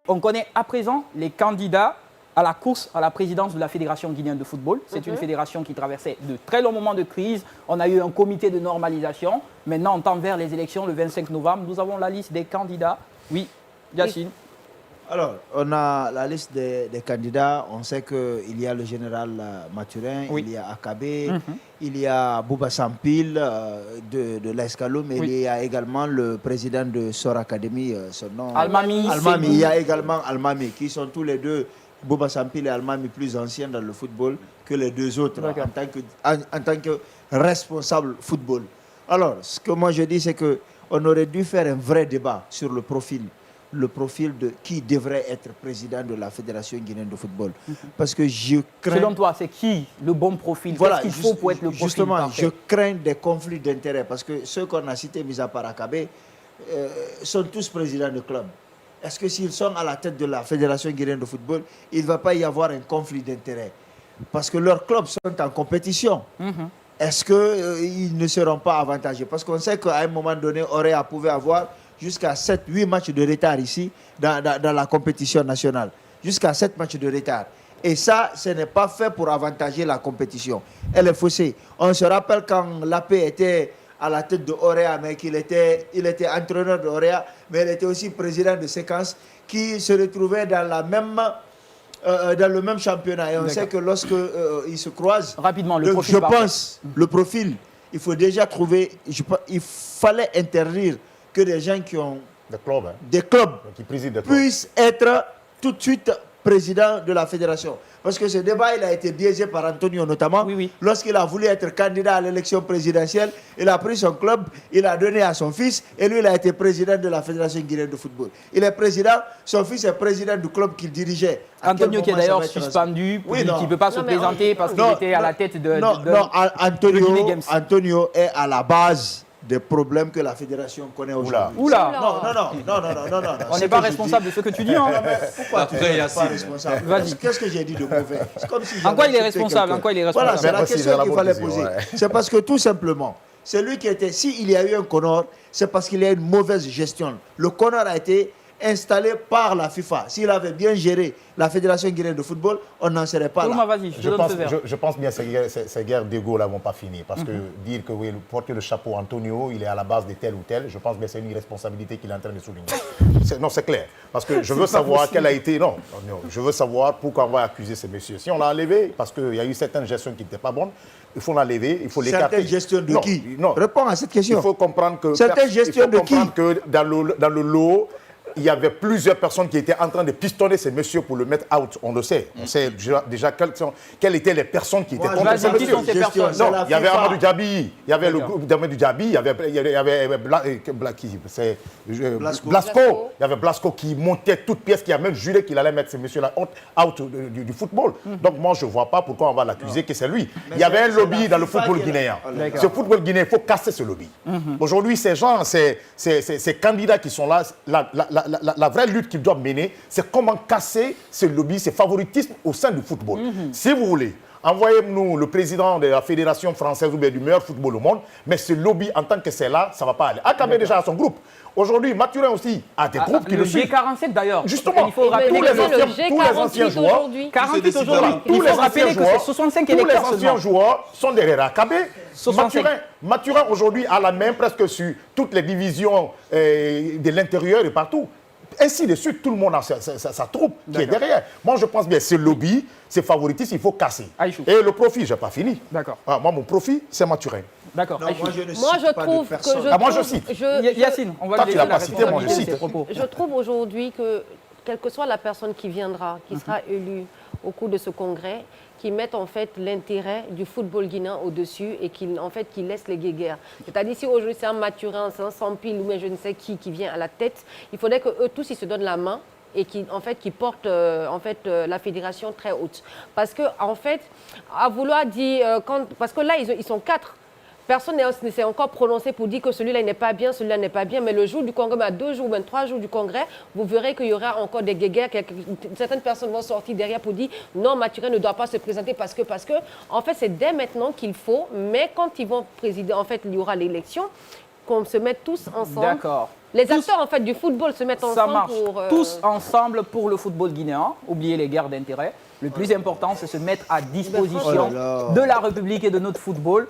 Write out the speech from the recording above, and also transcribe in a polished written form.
on connaît à présent les candidats à la course à la présidence de la Fédération guinéenne de football. C'est une fédération qui traversait de très longs moments de crise. On a eu un comité de normalisation. Maintenant, on tend vers les élections le 25 novembre. Nous avons la liste des candidats. Oui, Yacine. Alors, on a la liste des candidats. On sait qu'il y a le général Mathurin, il y a Akabe, il y a Bouba Sampil de l'Escaloum, mais il y a également le président de Sor Academy, son nom Almami. Il y a également Almami, qui sont tous les deux, Bouba Sampil et Almami, plus anciens dans le football que les deux autres, en tant que responsable football. Alors, ce que moi je dis, c'est qu'on aurait dû faire un vrai débat sur le profil de qui devrait être président de la Fédération guinéenne de football. Parce que je crains... Selon toi, c'est qui le bon profil? Voilà, qu'est-ce qu'il faut pour être le profil justement, parfait? je crains des conflits d'intérêts parce que ceux qu'on a cités, mis à part Akabe, sont tous présidents de club. Est-ce que s'ils sont à la tête de la Fédération guinéenne de football, il ne va pas y avoir un conflit d'intérêts? Parce que leurs clubs sont en compétition. Est-ce qu'ils ne seront pas avantagés? Parce qu'on sait qu'à un moment donné, Orea pouvait avoir jusqu'à 7-8 matchs de retard ici dans la compétition nationale. Jusqu'à 7 matchs de retard. Et ça, ce n'est pas fait pour avantager la compétition. Elle est faussée. On se rappelle quand l'AP était à la tête de Orea, mais il était entraîneur de Orea, mais il était aussi président de Séquence, qui se retrouvait dans le même championnat. Et on sait que lorsqu'ils se croisent, rapidement, le profil je pense, le profil, il faut déjà trouver, il fallait interdire que des gens qui ont des clubs qui président puissent être tout de suite président de la fédération. Parce que ce débat, il a été biaisé par Antonio notamment. Lorsqu'il a voulu être candidat à l'élection présidentielle, il a pris son club, il a donné à son fils, et lui, il a été président de la Fédération guinéenne de football. Il est président, son fils est président du club qu'il dirigeait. Antonio qui est d'ailleurs suspendu, qui ne peut pas se présenter parce qu'il était à la tête de Antonio est à la base des problèmes que la fédération connaît aujourd'hui. Oula. Non. On n'est pas responsable de ce que tu dis. Hein. Pourquoi tu n'es pas responsable? Qu'est-ce que j'ai dit de mauvais? Comme si en quoi il est responsable? Voilà, c'est la question qu'il fallait poser. C'est parce que tout simplement, c'est lui qui était... S'il y a eu un Connor, c'est parce qu'il y a une mauvaise gestion. Le Connor a été installé par la FIFA. S'il avait bien géré la Fédération guinéenne de football, on n'en serait pas là. Je pense bien que ces guerres d'ego là vont pas finir. Parce que dire que oui, porter le chapeau Antonio, il est à la base de tel ou tel, je pense que c'est une irresponsabilité qu'il est en train de souligner. Non, c'est clair. Parce que je veux savoir quelle a été... Non, je veux savoir pourquoi on va accuser ces messieurs. Si on l'a enlevé, parce qu'il y a eu certaines gestions qui n'étaient pas bonnes, il faut l'enlever, il faut l'écarter. Certaines gestions de qui? Non. Réponds à cette question. Il faut comprendre que... Certaines gestions de qui? Il faut comprendre que dans le lot, il y avait plusieurs personnes qui étaient en train de pistonner ces messieurs pour le mettre out. On le sait. On sait déjà quelles étaient les personnes qui étaient contre ces messieurs. Non, il y avait Amadou Diaby, il y avait le groupe d'Amadou Diaby, il y avait Blasco. Il y avait Blasco qui montait toute pièce, qui a même juré qu'il allait mettre ces messieurs-là out du football. Donc moi, je ne vois pas pourquoi on va l'accuser que c'est lui. Il y avait un lobby dans le football guinéen. Ce football guinéen, il faut casser ce lobby. Aujourd'hui, ces gens, ces candidats qui sont là, la vraie lutte qu'ils doivent mener, c'est comment casser ce lobby, ce favoritisme au sein du football. Si vous voulez, envoyez-nous le président de la Fédération française ou bien du meilleur football au monde, mais ce lobby, en tant que c'est là, ça ne va pas aller. Akabe déjà a son groupe. Aujourd'hui, Mathurin aussi a des groupes qui le suivent. Le G47 d'ailleurs. Justement, il faut rappeler tous les anciens joueurs, 48 aujourd'hui. Il faut rappeler que c'est 65 électeurs. Tous les anciens joueurs sont derrière Akabe. Mathurin aujourd'hui a la main presque sur toutes les divisions de l'intérieur et partout. Ainsi de suite, tout le monde a sa troupe qui est derrière. Moi, je pense bien, ce lobby, ces favoritistes, il faut casser. Et le profit, je n'ai pas fini. D'accord. Moi, mon profit, c'est Mathurin. D'accord. Moi, je trouve que... moi, je cite. Yacine, on va toi, tu n'as pas cité, moi, je cite. Je trouve aujourd'hui que, quelle que soit la personne qui viendra, qui sera élue au cours de ce congrès, qui mettent en fait l'intérêt du football guinéen au-dessus et qui laissent les guéguerres. C'est-à-dire si aujourd'hui c'est un Mathurin, c'est un Sampil ou même je ne sais qui vient à la tête, il faudrait qu'eux tous ils se donnent la main et qui portent la fédération très haute. Parce que en fait, à vouloir dire parce que là ils sont 4. Personne ne s'est encore prononcé pour dire que celui-là n'est pas bien, celui-là n'est pas bien. Mais le jour du congrès, à 2 jours ou même 3 jours du congrès, vous verrez qu'il y aura encore des guéguerres. Certaines personnes vont sortir derrière pour dire non, Mathurin ne doit pas se présenter parce que, en fait, c'est dès maintenant qu'il faut. Mais quand ils vont présider, en fait, il y aura l'élection. qu'on se mette tous ensemble. D'accord. Les acteurs en fait du football se mettent Ça ensemble marche. pour... Tous ensemble pour le football guinéen. Oubliez les guerres d'intérêt. Le plus important, c'est se mettre à disposition Oh là là. de la République et de notre football.